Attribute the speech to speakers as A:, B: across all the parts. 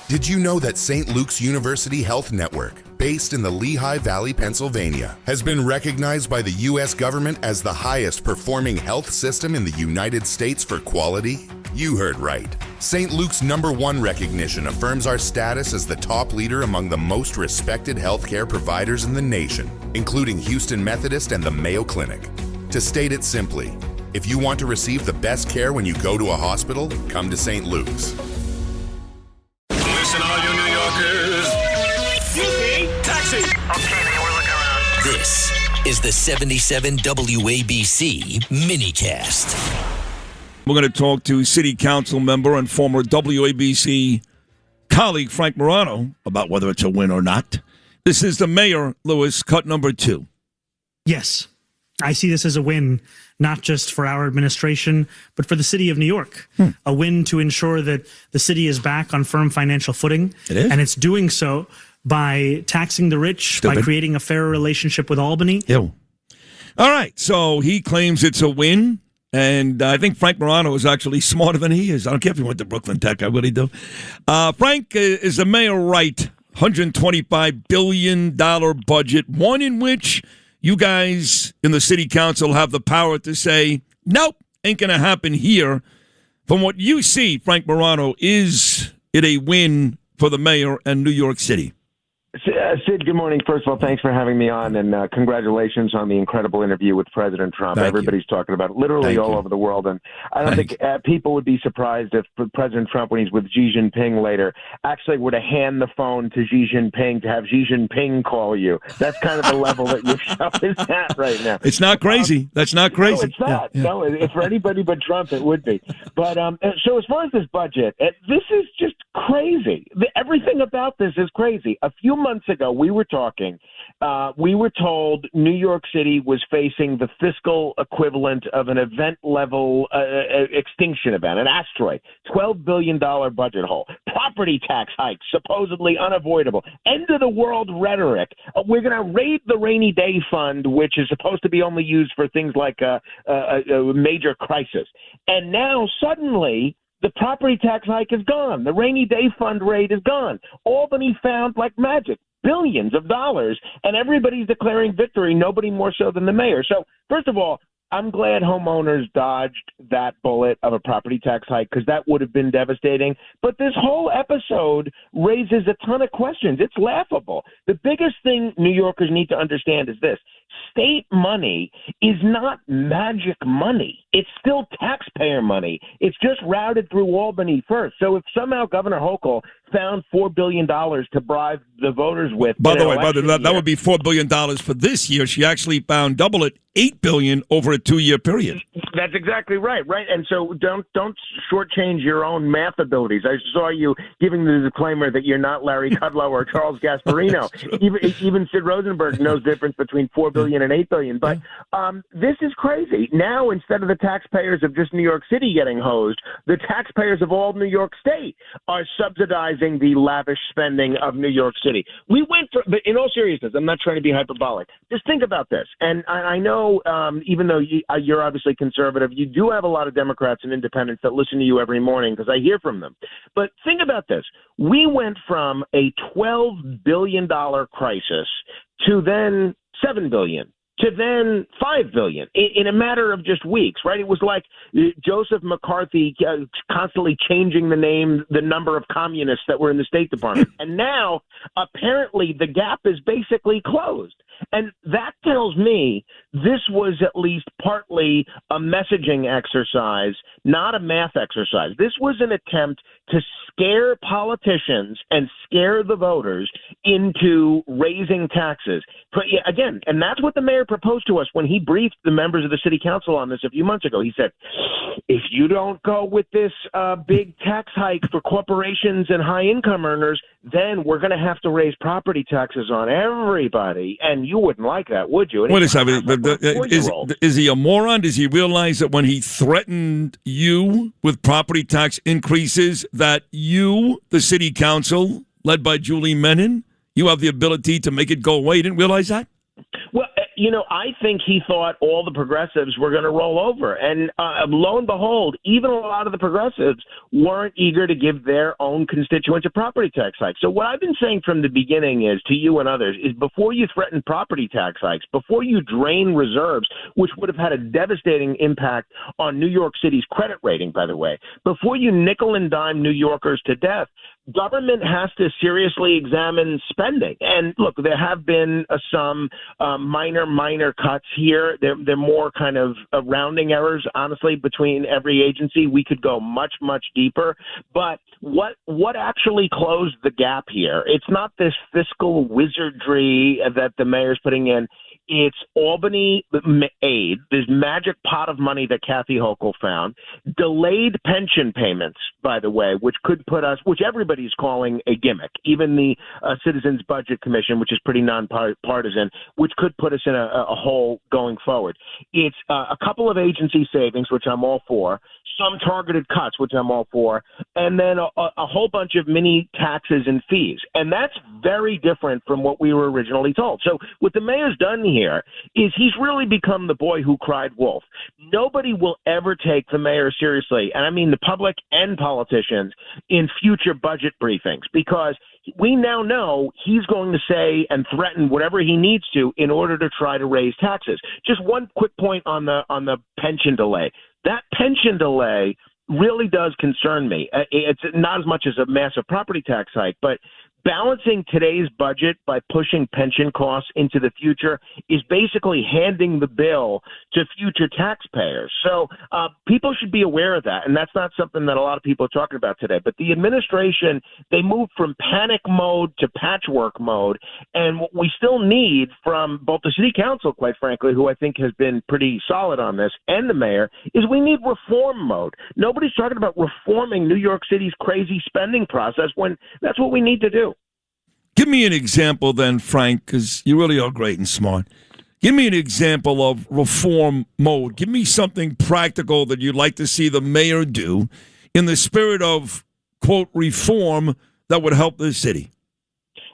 A: Did you know that St. Luke's University Health Network, based in the Lehigh Valley, Pennsylvania, has been recognized by the U.S. government as the highest performing health system in the United States for quality? You heard right. St. Luke's #1 recognition affirms our status as the top leader among the most respected healthcare providers in the nation, including Houston Methodist and the Mayo Clinic. To state it simply, if you want to receive the best care when you go to a hospital, come to St. Luke's.
B: Listen, all you New Yorkers. Excuse me, taxi.
C: Okay, man, we're looking around.
D: This is the 77 WABC minicast.
E: We're going to talk to City Council member and former WABC colleague Frank Morano about whether it's a win or not. This is the mayor, Lewis, cut number 2.
F: Yes, I see this as a win, not just for our administration, but for the city of New York. A win to ensure that the city is back on firm financial footing.
E: It is.
F: And it's doing so by taxing the rich, by creating a fairer relationship with Albany.
E: Ew. All right, so he claims it's a win, and I think Frank Morano is actually smarter than he is. I don't care if he went to Brooklyn Tech, I really do. Frank, is the mayor right? $125 billion budget, one in which you guys in the city council have the power to say, nope, ain't going to happen here. From what you see, Frank Morano, is it a win for the mayor and New York City?
G: Sid, good morning. First of all, thanks for having me on, and congratulations on the incredible interview with President Trump. Everybody's talking about it literally all over the world, and I don't think people would be surprised if President Trump, when he's with Xi Jinping later, actually were to hand the phone to Xi Jinping to have Xi Jinping call you. That's kind of the level that your show is at right now.
E: It's not crazy. That's not crazy.
G: No, it's not. Yeah. No, if for anybody but Trump, it would be. But so as far as this budget, this is just crazy. Everything about this is crazy. A few months ago, we were talking. We were told New York City was facing the fiscal equivalent of an event-level extinction event, an asteroid, $12 billion budget hole, property tax hikes, supposedly unavoidable, end-of-the-world rhetoric. We're going to raid the rainy day fund, which is supposed to be only used for things like a major crisis. And now, suddenly, the property tax hike is gone. The rainy day fund rate is gone. Albany found like magic billions of dollars, and everybody's declaring victory, nobody more so than the mayor. So, first of all, I'm glad homeowners dodged that bullet of a property tax hike because that would have been devastating. But this whole episode raises a ton of questions. It's laughable. The biggest thing New Yorkers need to understand is this. State money is not magic money. It's still taxpayer money. It's just routed through Albany first. So if somehow Governor Hochul found $4 billion to bribe the voters with.
E: By the way, that would be $4 billion for this year. She actually found double it, $8 billion over a 2-year period.
G: That's exactly right. And so don't shortchange your own math abilities. I saw you giving the disclaimer that you're not Larry Kudlow or Charles Gasparino. Even Sid Rosenberg knows the difference between $4 billion and $8 billion. But this is crazy. Now, instead of the taxpayers of just New York City getting hosed, the taxpayers of all New York State are subsidizing the lavish spending of New York City. But in all seriousness, I'm not trying to be hyperbolic. Just think about this. And I know, even though you're obviously conservative, you do have a lot of Democrats and independents that listen to you every morning because I hear from them. But think about this. We went from a $12 billion crisis to then $7 billion. To then $5 billion in a matter of just weeks, right? It was like Joseph McCarthy constantly changing the number of communists that were in the State Department. And now, apparently, the gap is basically closed. And that tells me this was at least partly a messaging exercise, not a math exercise. This was an attempt to scare politicians and scare the voters into raising taxes. But again, and that's what the mayor proposed to us when he briefed the members of the city council on this a few months ago. He said, if you don't go with this big tax hike for corporations and high income earners, then we're going to have to raise property taxes on everybody. And you wouldn't like that, would you?
E: Wait a second. Is he a moron? Does he realize that when he threatened you with property tax increases, that you, the city council, led by Julie Menin, you have the ability to make it go away? You didn't realize that?
G: Well, I think he thought all the progressives were going to roll over. And lo and behold, even a lot of the progressives weren't eager to give their own constituents a property tax hike. So what I've been saying from the beginning is to you and others is before you threaten property tax hikes, before you drain reserves, which would have had a devastating impact on New York City's credit rating, by the way, before you nickel and dime New Yorkers to death, government has to seriously examine spending. And look, there have been some minor cuts here. They're more kind of rounding errors, honestly, between every agency. We could go much deeper. But what actually closed the gap here? It's not this fiscal wizardry that the mayor's putting in. It's Albany aid, this magic pot of money that Kathy Hochul found, delayed pension payments, by the way, which could put us, which everybody's calling a gimmick, even the Citizens Budget Commission, which is pretty nonpartisan, which could put us in a hole going forward. It's a couple of agency savings, which I'm all for, some targeted cuts, which I'm all for, and then a whole bunch of mini taxes and fees. And that's very different from what we were originally told. So what the mayor's done here is he's really become the boy who cried wolf. Nobody will ever take the mayor seriously, and I mean the public and politicians, in future budget briefings, because we now know he's going to say and threaten whatever he needs to in order to try to raise taxes. Just one quick point on the pension delay. That pension delay really does concern me. It's not as much as a massive property tax hike, but balancing today's budget by pushing pension costs into the future is basically handing the bill to future taxpayers. So people should be aware of that, and that's not something that a lot of people are talking about today. But the administration, they moved from panic mode to patchwork mode, and what we still need from both the city council, quite frankly, who I think has been pretty solid on this, and the mayor, is we need reform mode. Nobody's talking about reforming New York City's crazy spending process when that's what we need to do.
E: Give me an example then, Frank, because you really are great and smart. Give me an example of reform mode. Give me something practical that you'd like to see the mayor do in the spirit of, quote, reform that would help the city.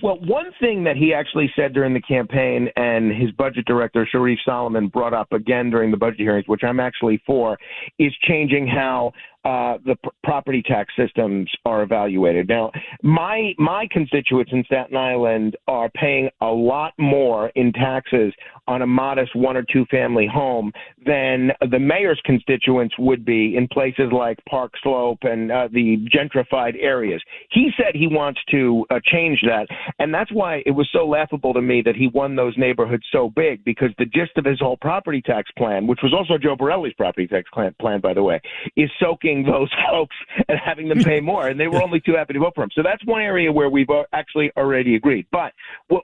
G: Well, one thing that he actually said during the campaign and his budget director, Sharif Solomon, brought up again during the budget hearings, which I'm actually for, is changing how the property tax systems are evaluated. Now, my constituents in Staten Island are paying a lot more in taxes on a modest one or two family home than the mayor's constituents would be in places like Park Slope and the gentrified areas. He said he wants to change that, and that's why it was so laughable to me that he won those neighborhoods so big, because the gist of his whole property tax plan, which was also Joe Borelli's property tax plan, by the way, is soaking those folks and having them pay more, and they were only too happy to vote for him. So that's one area where we've actually already agreed. But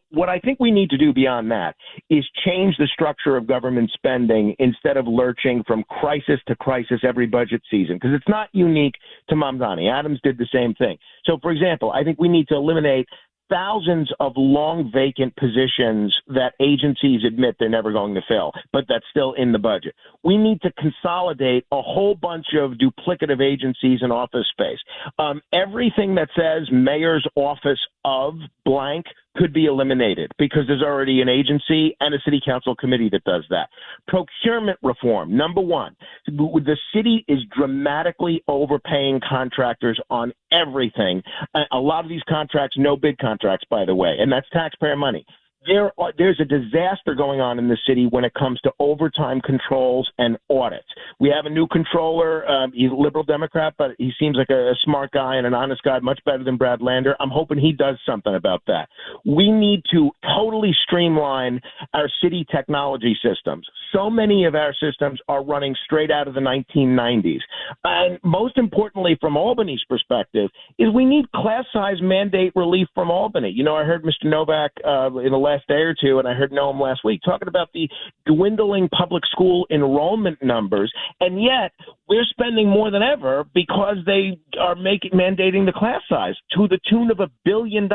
G: what I think we need to do beyond that is change the structure of government spending instead of lurching from crisis to crisis every budget season, because it's not unique to Mamdani. Adams did the same thing. So, for example, I think we need to eliminate thousands of long vacant positions that agencies admit they're never going to fill, but that's still in the budget. We need to consolidate a whole bunch of duplicative agencies and office space. Everything that says mayor's office of blank could be eliminated because there's already an agency and a city council committee that does that. Procurement reform, number one. The city is dramatically overpaying contractors on everything. A lot of these contracts, no bid contracts, by the way, and that's taxpayer money. There's a disaster going on in the city when it comes to overtime controls and audits. We have a new controller. He's a liberal Democrat, but he seems like a smart guy and an honest guy, much better than Brad Lander. I'm hoping he does something about that. We need to totally streamline our city technology systems. So many of our systems are running straight out of the 1990s. And most importantly, from Albany's perspective, is we need class size mandate relief from Albany. You know, I heard Mr. Novak in the last day or two, and I heard Noam last week talking about the dwindling public school enrollment numbers, and yet we're spending more than ever because they are mandating the class size to the tune of $1 billion.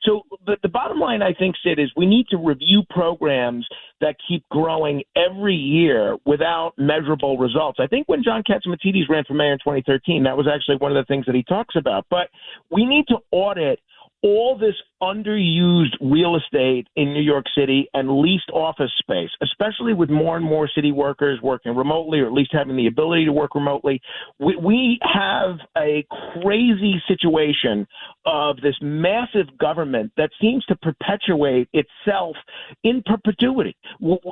G: So the bottom line, I think, Sid, is we need to review programs that keep growing every year without measurable results. I think when John Catsimatidis ran for mayor in 2013, that was actually one of the things that he talks about. But we need to audit all this underused real estate in New York City and leased office space, especially with more and more city workers working remotely or at least having the ability to work remotely. We have a crazy situation of this massive government that seems to perpetuate itself in perpetuity.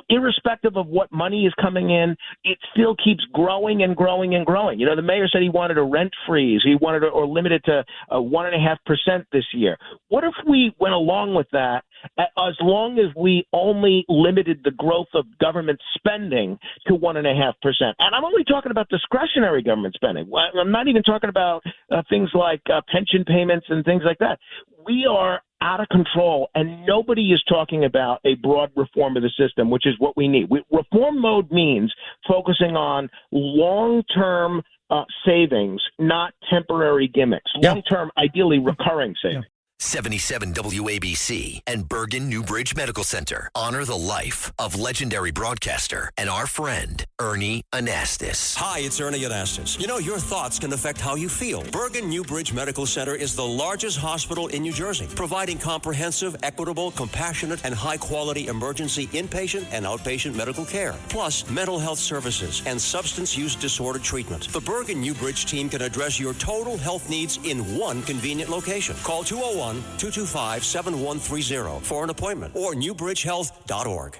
G: Irrespective of what money is coming in, it still keeps growing and growing and growing. You know, the mayor said he wanted a rent freeze. He wanted to, or limit it to 1.5% this year. What if we went along with that, as long as we only limited the growth of government spending to 1.5%? And I'm only talking about discretionary government spending. I'm not even talking about things like pension payments and things like that. We are out of control, and nobody is talking about a broad reform of the system, which is what we need. Reform mode means focusing on long-term savings, not temporary gimmicks. Long-term, ideally recurring savings.
D: 77 WABC and Bergen Newbridge Medical Center honor the life of legendary broadcaster and our friend, Ernie Anastas.
H: Hi, it's Ernie Anastas. You know, your thoughts can affect how you feel. Bergen Newbridge Medical Center is the largest hospital in New Jersey, providing comprehensive, equitable, compassionate, and high-quality emergency inpatient and outpatient medical care, plus mental health services and substance use disorder treatment. The Bergen Newbridge team can address your total health needs in one convenient location. Call 201-225-7130 for an appointment or newbridgehealth.org.